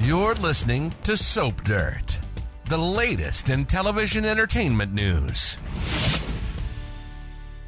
You're listening to Soap Dirt, the latest in television entertainment news.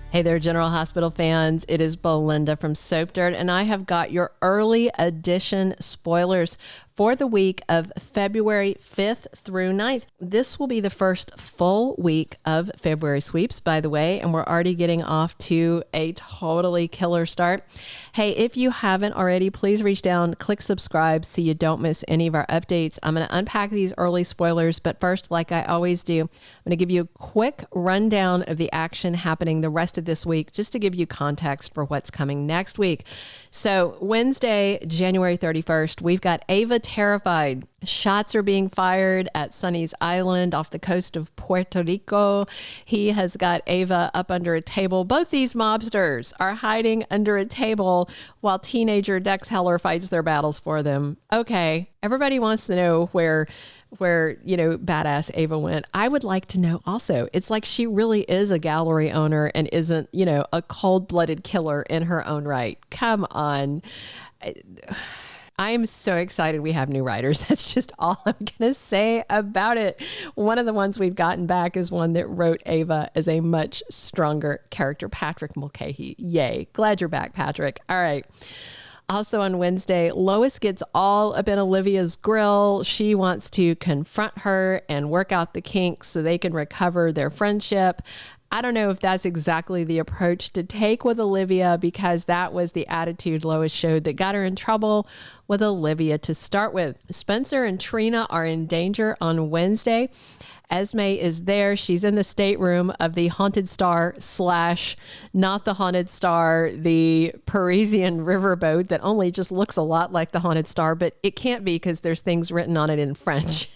Hey there, General Hospital fans. It is Belinda from Soap Dirt, and I have got your early edition spoilers for the week of February 5th through 9th. This will be the first full week of February sweeps, by the way, and we're already getting off to a totally killer start. Hey, if you haven't already, please reach down, click subscribe so you don't miss any of our updates. I'm going to unpack these early spoilers, but first, like I always do, I'm going to give you a quick rundown of the action happening the rest of this week, just to give you context for what's coming next week. So Wednesday, January 31st, we've got Ava terrified. Shots are being fired at Sonny's Island off the coast of Puerto Rico. He has got Ava up under a table. Both these mobsters are hiding under a table while teenager Dex Heller fights their battles for them. Okay, everybody wants to know where badass Ava went. I would like to know also. It's like she really is a gallery owner and isn't, a cold-blooded killer in her own right. Come on. I am so excited we have new writers. That's just all I'm going to say about it. One of the ones we've gotten back is one that wrote Ava as a much stronger character, Patrick Mulcahy. Yay. Glad you're back, Patrick. All right. Also on Wednesday, Lois gets all up in Olivia's grill. She wants to confront her and work out the kinks so they can recover their friendship. I don't know if that's exactly the approach to take with Olivia, because that was the attitude Lois showed that got her in trouble with Olivia to start with. Spencer and Trina are in danger on Wednesday. Esme is there. She's in the stateroom of the Haunted Star / not the Haunted Star, the Parisian riverboat that only just looks a lot like the Haunted Star, but it can't be because there's things written on it in French.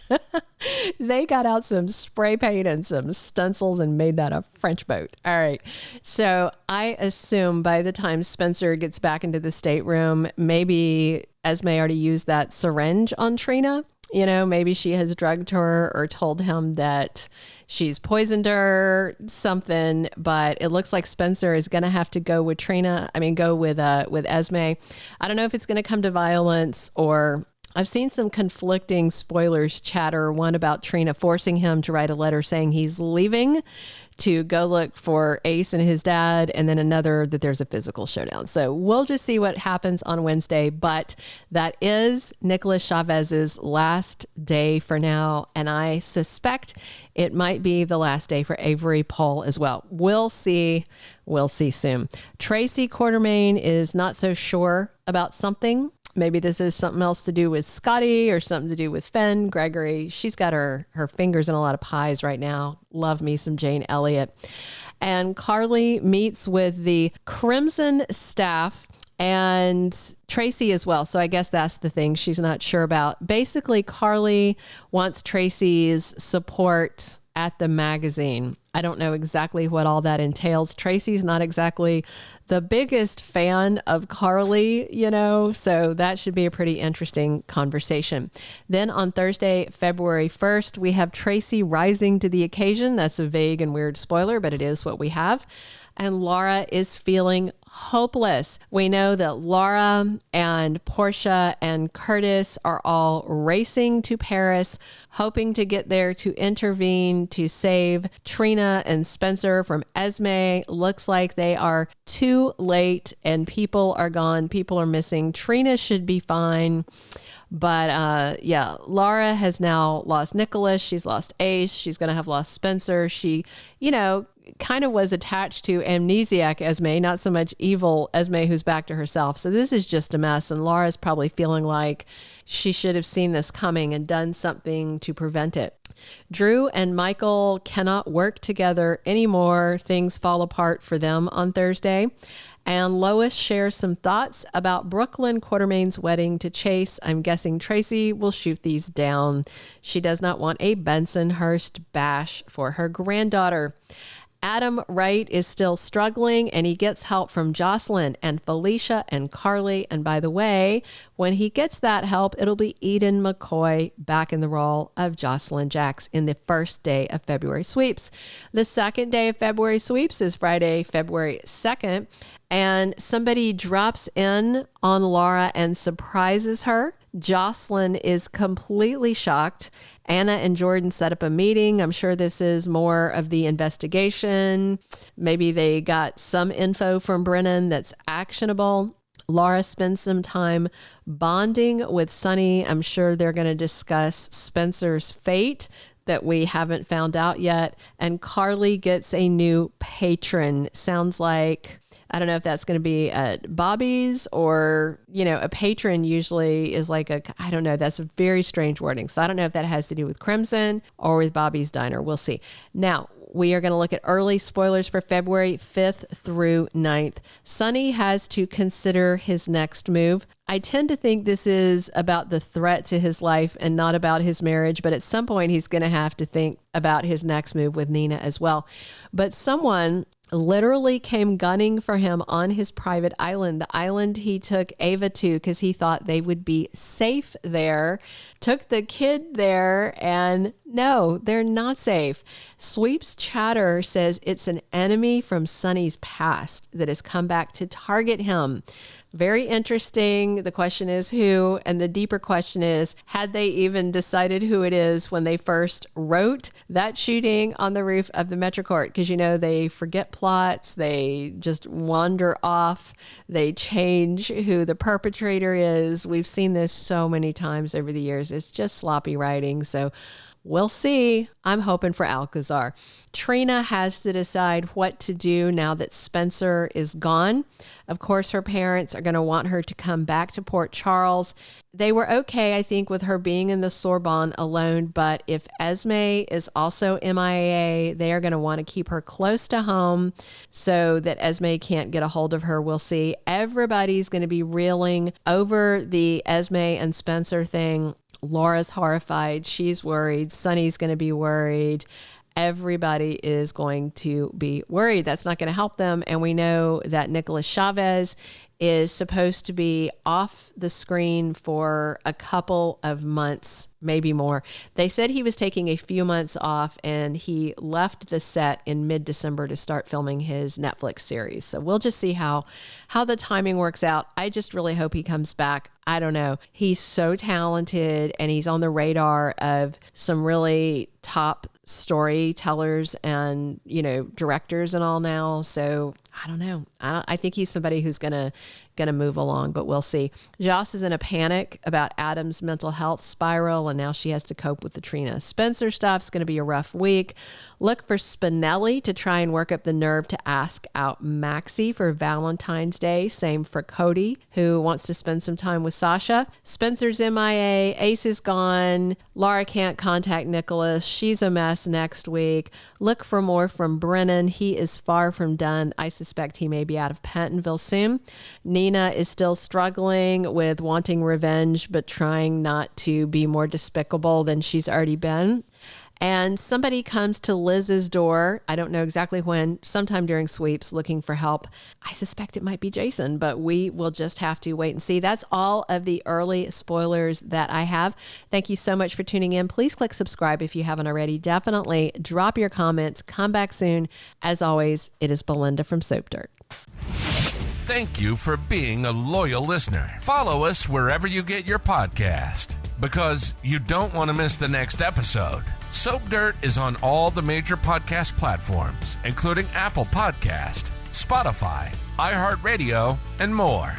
They got out some spray paint and some stencils and made that a French boat. All right. So I assume by the time Spencer gets back into the stateroom, maybe Esme already used that syringe on Trina. Maybe she has drugged her or told him that she's poisoned her, something, but it looks like Spencer is going to have to go with with Esme. I don't know if it's going to come to violence, or I've seen some conflicting spoilers chatter, one about Trina forcing him to write a letter saying he's leaving to go look for Ace and his dad, and then another that there's a physical showdown. So we'll just see what happens on Wednesday, but that is Nicholas Chavez's last day for now, and I suspect it might be the last day for Avery Pohl as well. We'll see. We'll see soon. Tracy Quartermaine is not so sure about something. Maybe this is something else to do with Scotty or something to do with Fenn, Gregory. She's got her fingers in a lot of pies right now. Love me some Jane Elliott. And Carly meets with the Crimson staff and Tracy as well. So I guess that's the thing she's not sure about. Basically, Carly wants Tracy's support at the magazine. I don't know exactly what all that entails. Tracy's not exactly the biggest fan of Carly, so that should be a pretty interesting conversation. Then on Thursday, February 1st, we have Tracy rising to the occasion. That's a vague and weird spoiler, but it is what we have. And Laura is feeling hopeless. We know that Laura and Portia and Curtis are all racing to Paris, hoping to get there to intervene to save Trina and Spencer from Esme. Looks like they are too late and people are gone. People are missing. Trina should be fine. But Laura has now lost Nicholas. She's lost Ace. She's going to have lost Spencer. She, kind of was attached to amnesiac Esme, not so much evil Esme who's back to herself. So this is just a mess. And Laura's probably feeling like she should have seen this coming and done something to prevent it. Drew and Michael cannot work together anymore. Things fall apart for them on Thursday. And Lois shares some thoughts about Brooklyn Quartermaine's wedding to Chase. I'm guessing Tracy will shoot these down. She does not want a Bensonhurst bash for her granddaughter. Adam Wright is still struggling, and he gets help from Josslyn and Felicia and Carly. And by the way, when he gets that help, it'll be Eden McCoy back in the role of Josslyn Jacks in the first day of February sweeps. The second day of February sweeps is Friday, February 2nd, and somebody drops in on Laura and surprises her. Josslyn is completely shocked. Anna and Jordan set up a meeting. I'm sure this is more of the investigation. Maybe they got some info from Brennan that's actionable. Laura spends some time bonding with Sonny. I'm sure they're going to discuss Spencer's fate that we haven't found out yet. And Carly gets a new patron. Sounds like, I don't know if that's going to be at Bobby's or, a patron usually is like I don't know, that's a very strange wording. So I don't know if that has to do with Crimson or with Bobby's Diner. We'll see. Now, we are going to look at early spoilers for February 5th through 9th. Sonny has to consider his next move. I tend to think this is about the threat to his life and not about his marriage, but at some point he's going to have to think about his next move with Nina as well. But someone literally came gunning for him on his private island, the island he took Ava to because he thought they would be safe there, took the kid there, and no, they're not safe. Sweep's chatter says it's an enemy from Sonny's past that has come back to target him. Very interesting. The question is who, and the deeper question is, had they even decided who it is when they first wrote that shooting on the roof of the MetroCourt? Because, they forget plots, they just wander off, they change who the perpetrator is. We've seen this so many times over the years. It's just sloppy writing. So we'll see. I'm hoping for Alcazar. Trina has to decide what to do now that Spencer is gone. Of course, her parents are going to want her to come back to Port Charles. They were okay, I think, with her being in the Sorbonne alone, but if Esme is also MIA, they are going to want to keep her close to home so that Esme can't get a hold of her. We'll see. Everybody's going to be reeling over the Esme and Spencer thing. Laura's horrified. She's worried. Sonny's going to be worried. Everybody is going to be worried. That's not going to help them. And we know that Nicholas Chavez is supposed to be off the screen for a couple of months, maybe more. They said he was taking a few months off and he left the set in mid-December to start filming his Netflix series. So we'll just see how the timing works out. I just really hope he comes back. I don't know. He's so talented and he's on the radar of some really top storytellers and, directors and all now. So I don't know. I think he's somebody who's gonna move along, but we'll see. Joss is in a panic about Adam's mental health spiral, and now she has to cope with the Trina Spencer stuff's going to be a rough week. Look for Spinelli to try and work up the nerve to ask out Maxie for Valentine's Day. Same for Cody, who wants to spend some time with Sasha. Spencer's MIA. Ace is gone. Laura can't contact Nicholas. She's a mess next week. Look for more from Brennan. He is far from done. I suspect he may be out of Pentonville soon. Nina is still struggling with wanting revenge, but trying not to be more despicable than she's already been. And somebody comes to Liz's door, I don't know exactly when, sometime during sweeps, looking for help. I suspect it might be Jason, but we will just have to wait and see. That's all of the early spoilers that I have. Thank you so much for tuning in. Please click subscribe if you haven't already. Definitely drop your comments. Come back soon. As always, it is Belinda from Soap Dirt. Thank you for being a loyal listener. Follow us wherever you get your podcast, because you don't want to miss the next episode. Soap Dirt is on all the major podcast platforms, including Apple Podcast, Spotify, iHeartRadio, and more.